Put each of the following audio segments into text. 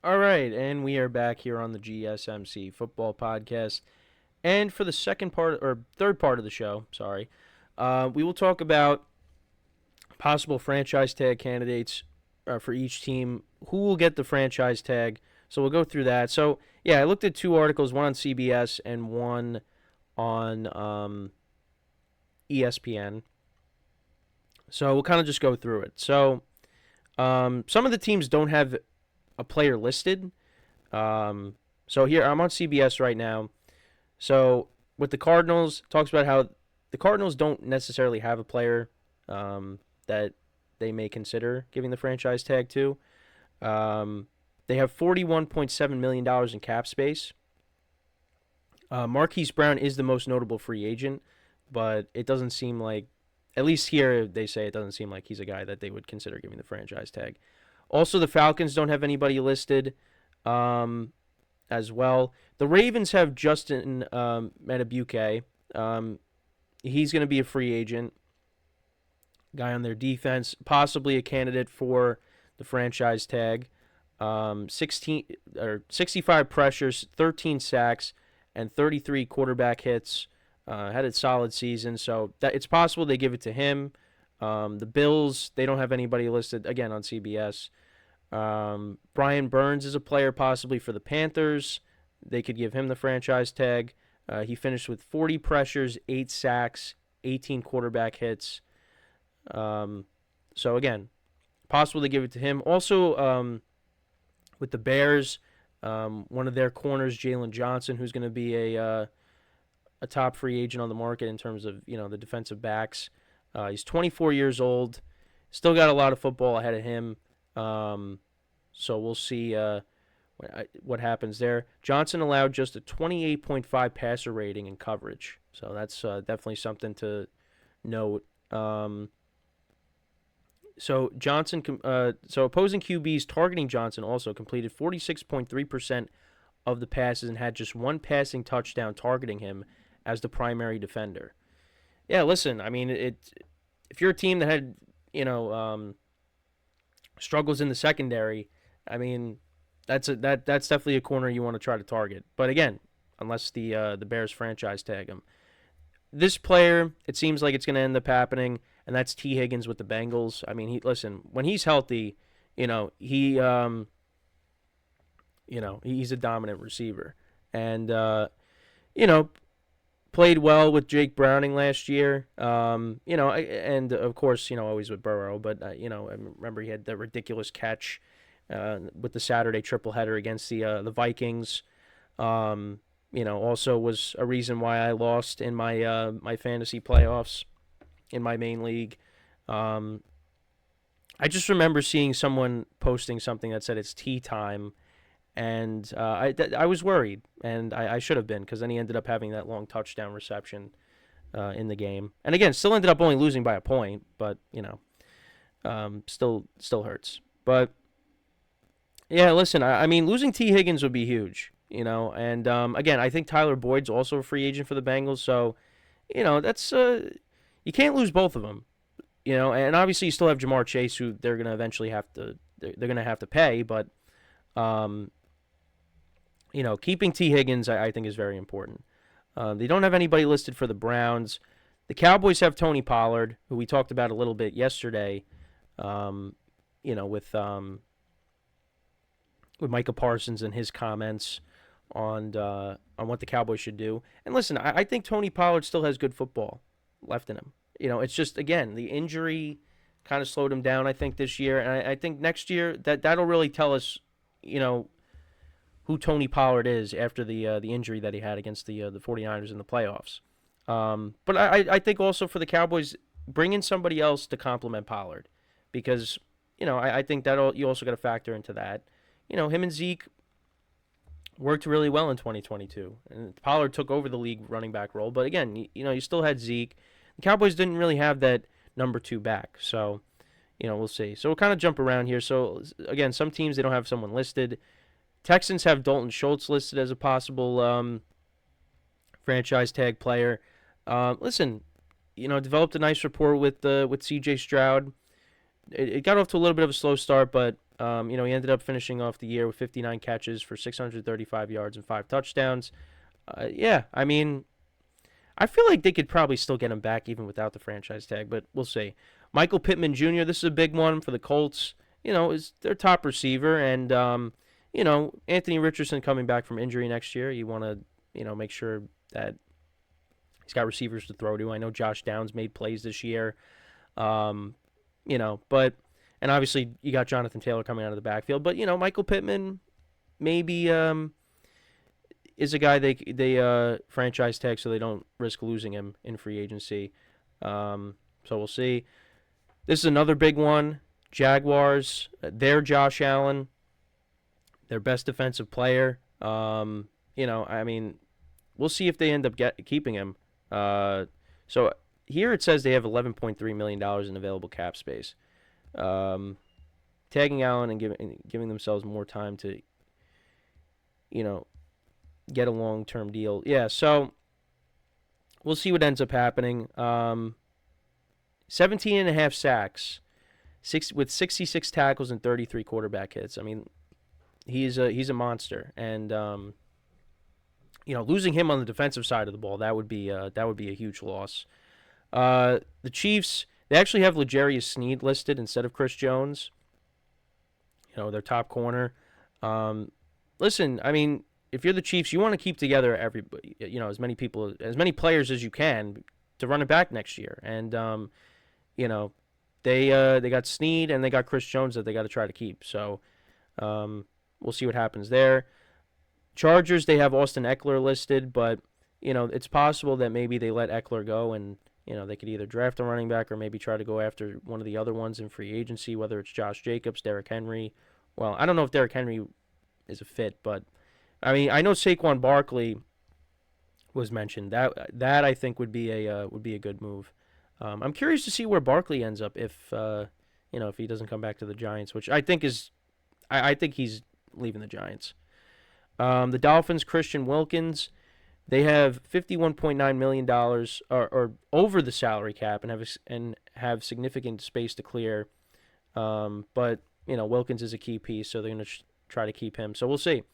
All right, and we are back here on the GSMC football podcast. And for the second part or third part of the show, sorry, we will talk about possible franchise tag candidates for each team. Who will get the franchise tag? So we'll go through that. So yeah, I looked at two articles, one on CBS and one on ESPN. So we'll kind of just go through it. So some of the teams don't have a player listed. So here I'm on CBS right now. So with the Cardinals, talks about how the Cardinals don't necessarily have a player that they may consider giving the franchise tag to. They have $41.7 million in cap space. Marquise Brown is the most notable free agent, but it doesn't seem like, at least here they say it doesn't seem like he's a guy that they would consider giving the franchise tag. Also, the Falcons don't have anybody listed as well. The Ravens have Justin Matabuke. He's going to be a free agent. Guy on their defense, possibly a candidate for the franchise tag. 65 pressures, 13 sacks, and 33 quarterback hits. Had a solid season, so that it's possible they give it to him. The Bills, they don't have anybody listed again on CBS. Brian Burns is a player possibly for the Panthers. They could give him the franchise tag. He finished with 40 pressures, 8 sacks, 18 quarterback hits. So again, possible to give it to him. Also, with the Bears, one of their corners, Jalen Johnson, who's going to be a top free agent on the market in terms of the defensive backs. He's 24 years old, still got a lot of football ahead of him. So we'll see what happens there. Johnson allowed just a 28.5 passer rating in coverage, so that's definitely something to note. So Johnson, so opposing QBs targeting Johnson also completed 46.3% of the passes and had just one passing touchdown targeting him as the primary defender. Yeah, listen, I mean, if you're a team that had struggles in the secondary, I mean, that's definitely a corner you want to try to target. But again, unless the Bears franchise tag him, this player, it seems like it's going to end up happening, and that's T. Higgins with the Bengals. I mean, when he's healthy, he's a dominant receiver, and played well with Jake Browning last year. And of course, always with Burrow, but I remember he had that ridiculous catch with the Saturday triple-header against the Vikings. Also was a reason why I lost in my fantasy playoffs in my main league. I just remember seeing someone posting something that said it's tea time, and I was worried, and I should have been, because then he ended up having that long touchdown reception in the game. And again, still ended up only losing by a point, but still hurts. But yeah, listen, I mean, losing T. Higgins would be huge, and again, I think Tyler Boyd's also a free agent for the Bengals, so that's you can't lose both of them, and obviously you still have Jamar Chase, who they're gonna eventually have to pay, but keeping T. Higgins, I think, is very important. They don't have anybody listed for the Browns. The Cowboys have Tony Pollard, who we talked about a little bit yesterday, with Micah Parsons and his comments on what the Cowboys should do. And listen, I think Tony Pollard still has good football left in him. It's just, again, the injury kind of slowed him down, I think, this year. And I think next year that'll really tell us, who Tony Pollard is after the injury that he had against the 49ers in the playoffs. But I think also for the Cowboys, bring in somebody else to complement Pollard, because I think that you also got to factor into that. Him and Zeke worked really well in 2022, and Pollard took over the league running back role. But again, you still had Zeke. The Cowboys didn't really have that number 2 back, so we'll see. So we'll kind of jump around here. So again, some teams, they don't have someone listed. Texans have Dalton Schultz listed as a possible franchise tag player. Listen, developed a nice rapport with C.J. Stroud. it got off to a little bit of a slow start, but he ended up finishing off the year with 59 catches for 635 yards and 5 touchdowns. Yeah, I mean, I feel like they could probably still get him back even without the franchise tag, but we'll see. Michael Pittman Jr., this is a big one for the Colts. Is their top receiver, and Anthony Richardson coming back from injury next year. You want to, make sure that he's got receivers to throw to. I know Josh Downs made plays this year, um, but and obviously you got Jonathan Taylor coming out of the backfield, but Michael Pittman maybe is a guy they franchise tag so they don't risk losing him in free agency. So we'll see. This is another big one. Jaguars, their Josh Allen, their best defensive player. I mean, we'll see if they end up keeping him. So here it says they have $11.3 million in available cap space. Tagging Allen and giving themselves more time to, get a long-term deal. Yeah, so we'll see what ends up happening. 17 and a half sacks, with 66 tackles and 33 quarterback hits. I mean, he's a monster, and losing him on the defensive side of the ball, that would be a huge loss. The Chiefs, they actually have L'Jarius Sneed listed instead of Chris Jones. Their top corner. Listen, I mean, if you're the Chiefs, you want to keep together everybody, as many players as you can to run it back next year. And they got Sneed and they got Chris Jones that they got to try to keep. So we'll see what happens there. Chargers, they have Austin Eckler listed, but it's possible that maybe they let Eckler go and they could either draft a running back or maybe try to go after one of the other ones in free agency, whether it's Josh Jacobs, Derrick Henry. Well, I don't know if Derrick Henry is a fit, but I mean, I know Saquon Barkley was mentioned. That I think would be a good move. I'm curious to see where Barkley ends up if he doesn't come back to the Giants, which I think I think he's leaving the Giants. The Dolphins, Christian Wilkins, they have $51.9 million or over the salary cap and have significant space to clear. But Wilkins is a key piece, so they're going to try to keep him. So we'll see.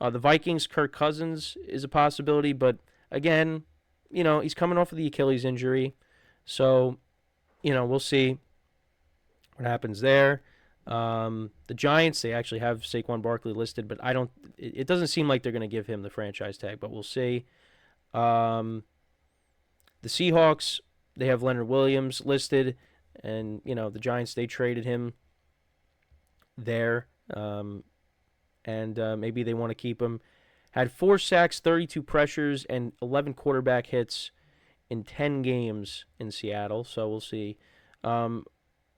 The Vikings, Kirk Cousins is a possibility, but again, he's coming off of the Achilles injury, so we'll see what happens there. The Giants, they actually have Saquon Barkley listed, but it doesn't seem like they're going to give him the franchise tag, but we'll see. The Seahawks, they have Leonard Williams listed, and the Giants, they traded him there, and maybe they want to keep him. Had 4 sacks, 32 pressures, and 11 quarterback hits in 10 games in Seattle, so we'll see.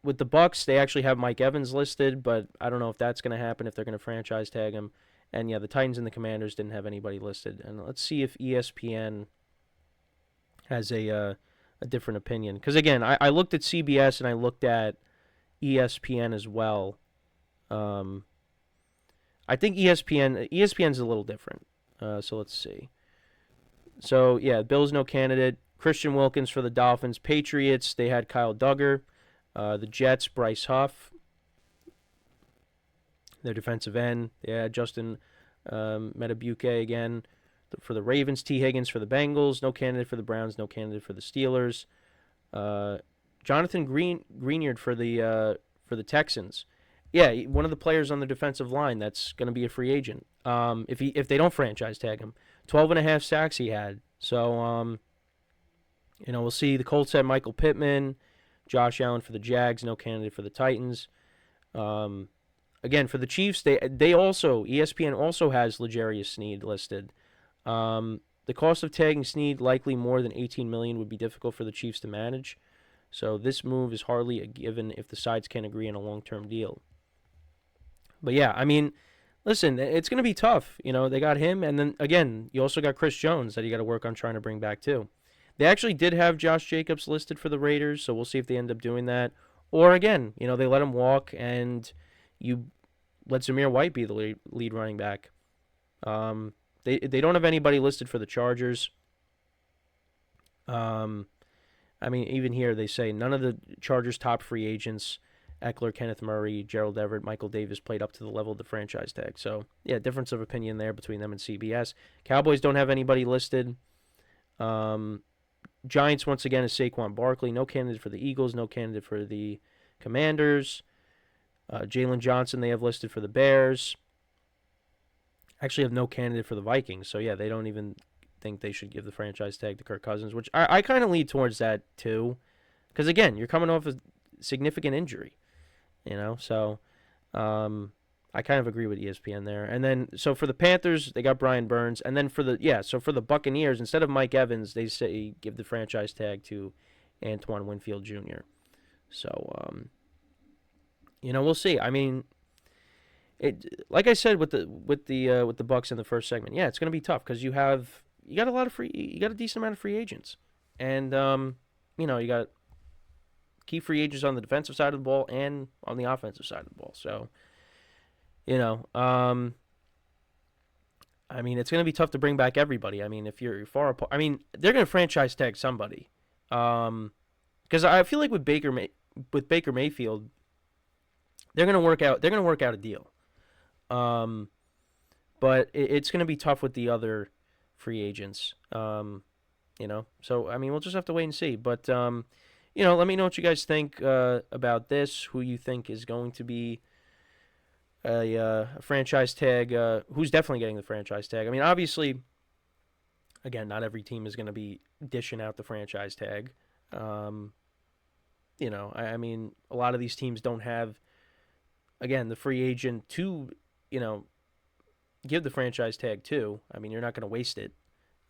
With the Bucks, they actually have Mike Evans listed, but I don't know if that's going to happen, if they're going to franchise tag him. And yeah, the Titans and the Commanders didn't have anybody listed. And let's see if ESPN has a different opinion. Because again, I looked at CBS and I looked at ESPN as well. I think ESPN's a little different. So let's see. So yeah, Bills no candidate. Christian Wilkins for the Dolphins. Patriots, they had Kyle Duggar. The Jets, Bryce Huff. Their defensive end, they had Justin Metabuke again. For the Ravens, T. Higgins for the Bengals. No candidate for the Browns. No candidate for the Steelers. Jonathan Greenard for the Texans. Yeah, one of the players on the defensive line that's going to be a free agent. If they don't franchise tag him, 12.5 sacks he had. So we'll see. The Colts had Michael Pittman. Josh Allen for the Jags, no candidate for the Titans. Again, for the Chiefs, they also, ESPN also has L'Jarius Sneed listed. The cost of tagging Sneed, likely more than $18 million, would be difficult for the Chiefs to manage. So this move is hardly a given if the sides can't agree on a long-term deal. But yeah, I mean, listen, it's going to be tough. They got him, and then, again, you also got Chris Jones that you got to work on trying to bring back too. They actually did have Josh Jacobs listed for the Raiders, so we'll see if they end up doing that. Or, again, they let him walk, and you let Zamir White be the lead running back. They don't have anybody listed for the Chargers. I mean, even here they say none of the Chargers' top free agents Eckler, Kenneth Murray, Gerald Everett, Michael Davis played up to the level of the franchise tag. So, yeah, difference of opinion there between them and CBS. Cowboys don't have anybody listed. Giants, once again, is Saquon Barkley. No candidate for the Eagles. No candidate for the Commanders. Jalen Johnson they have listed for the Bears. Actually have no candidate for the Vikings. So, yeah, they don't even think they should give the franchise tag to Kirk Cousins, which I kind of lean towards that, too. Because, again, you're coming off a significant injury. So I kind of agree with ESPN there. And then, so for the Panthers, they got Brian Burns. And then for the Buccaneers, instead of Mike Evans, they say give the franchise tag to Antoine Winfield Jr. So, we'll see. I mean, like I said with the Bucks in the first segment, yeah, it's going to be tough because you got a decent amount of free agents, and you got key free agents on the defensive side of the ball and on the offensive side of the ball. So, I mean, it's going to be tough to bring back everybody. I mean, if you're far apart, I mean, they're going to franchise tag somebody. Because I feel like with Baker Mayfield, they're going to work out a deal. But it's going to be tough with the other free agents. So I mean, we'll just have to wait and see. But let me know what you guys think about this. Who you think is going to be a franchise tag? Who's definitely getting the franchise tag? I mean, obviously, again, not every team is going to be dishing out the franchise tag. I mean, a lot of these teams don't have, again, the free agent to, give the franchise tag to. I mean, you're not going to waste it.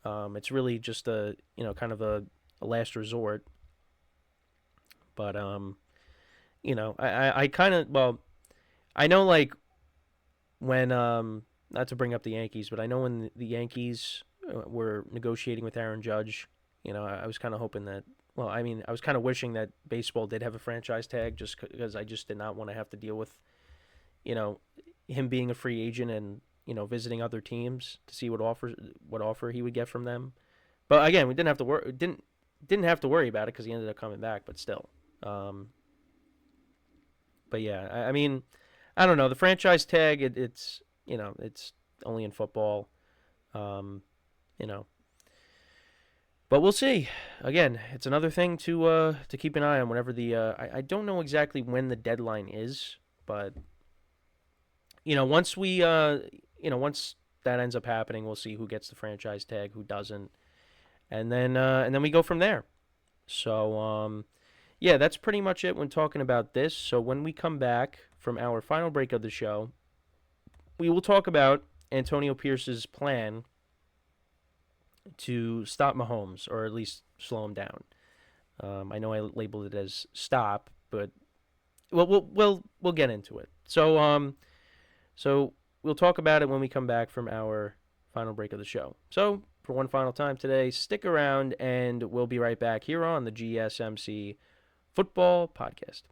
It's really just a, kind of a last resort. But, I kind of, well, I know, like, when, not to bring up the Yankees, but I know when the Yankees were negotiating with Aaron Judge, I was kind of hoping that, well, I mean, I was kind of wishing that baseball did have a franchise tag just because I just did not want to have to deal with, him being a free agent and, visiting other teams to see what offer he would get from them. But again, we didn't have to worry about it because he ended up coming back, but still. But yeah, I mean, I don't know. The franchise tag, it's only in football, But we'll see. Again, it's another thing to keep an eye on. Whenever I don't know exactly when the deadline is, but once once that ends up happening, we'll see who gets the franchise tag, who doesn't, and then we go from there. So yeah, that's pretty much it when talking about this. So when we come back from our final break of the show, we will talk about Antonio Pierce's plan to stop Mahomes, or at least slow him down. I know I labeled it as stop, but we'll get into it. So we'll talk about it when we come back from our final break of the show. So for one final time today, stick around, and we'll be right back here on the GSMC Football Podcast.